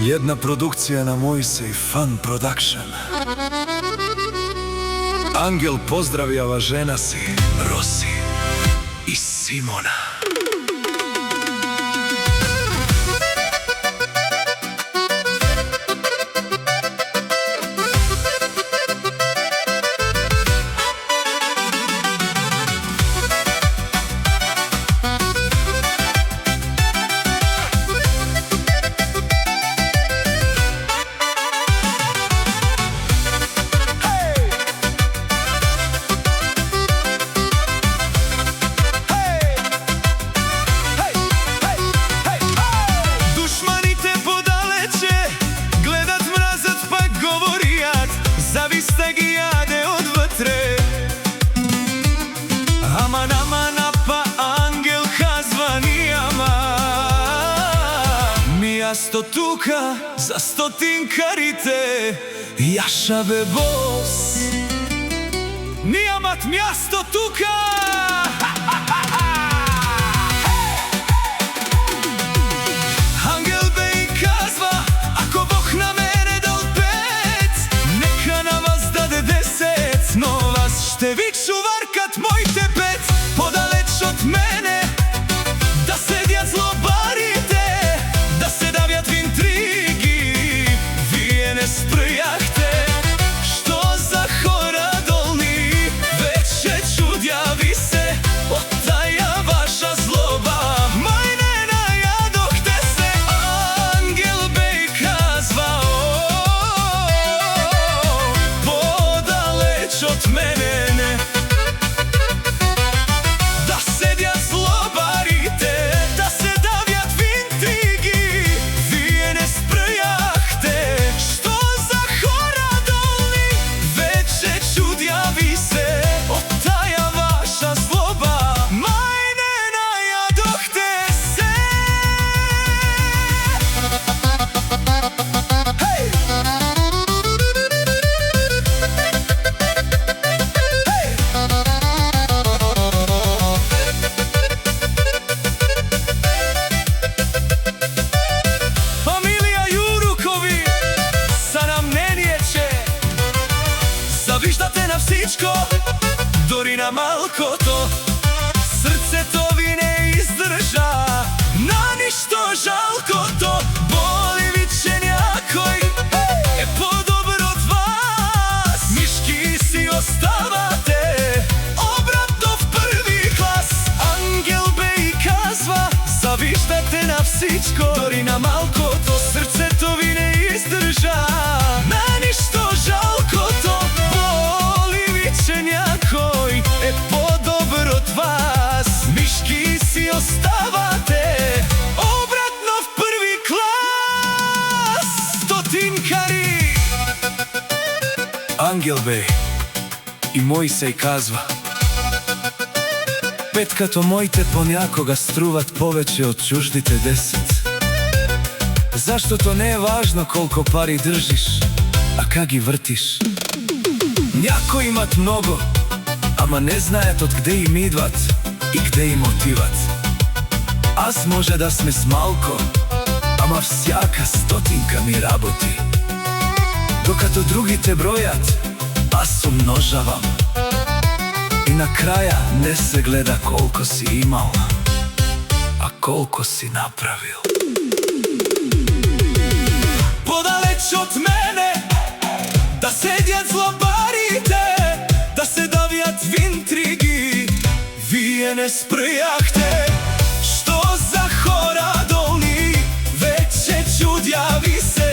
Jedna produkcija na Mojsej Fun Production. Angel pozdravljava žena si, Rosi i Simona. Zaviste gi jade od vatre. Aman, aman, pa angel kazva nijama. Mijasto tuka za stotinkarite. Jaša bebos nijamat mjasto tuka. Angel be i kazva, ako Bog na mene dal pet, neka na vas dade 10. No vas šte vi čuvarkat mojte pet. Podaleć od mene, da sedjat zlobarite, da se davjat v intrigi, vije ne sprjahte. Što za horadolni, veće čudja vi se, otaja vaša zloba. Majne najadohte se, angel be i kazva, podaleć od mene ne. Da sedjat zlobarite, da se davjat v intrigi, vije ne sprjahte. Što za horadolni, veće čudja vi se, otaja vaša zloba. Majne najadohte se. Hej! Hej! Familija Jurukovi sa nam ne niječe. Zaviždate na vsičko, Dorina malko to. Srce to vi ne izdrža, na ništo žalko to. Boli vičenjakoj, podobro od vas. Miški si ostavate, obratno v prvi klas. Angel be i kazva, zaviždate na vsičko, Dorina malko to. Srce to vi ne izdrža, na ništo žalko to. Boli vičenjakoj, podobro od vas. Miški si ostavate, obratno v prvi klas. Stotinkari. Angel be i Mojsej kazva. Петкато моите понякога струват повеќе од чуждите 10. Заштото не е важно колко пари држиш, а как ги вртиш. Някои имат много, ама не знаят од где им идват и где им отиват. Аз може да сме с малко, ама всяка стотинка ми работи. Докато другите бројат, аз умножавам. И на краја не се гледа колко си имал, а колко си направил. Podaleć od mene, da sedjat zlobarite, da se davjat v intrigi, vije ne sprjahte. Što za horadolni, veće čudja vi se,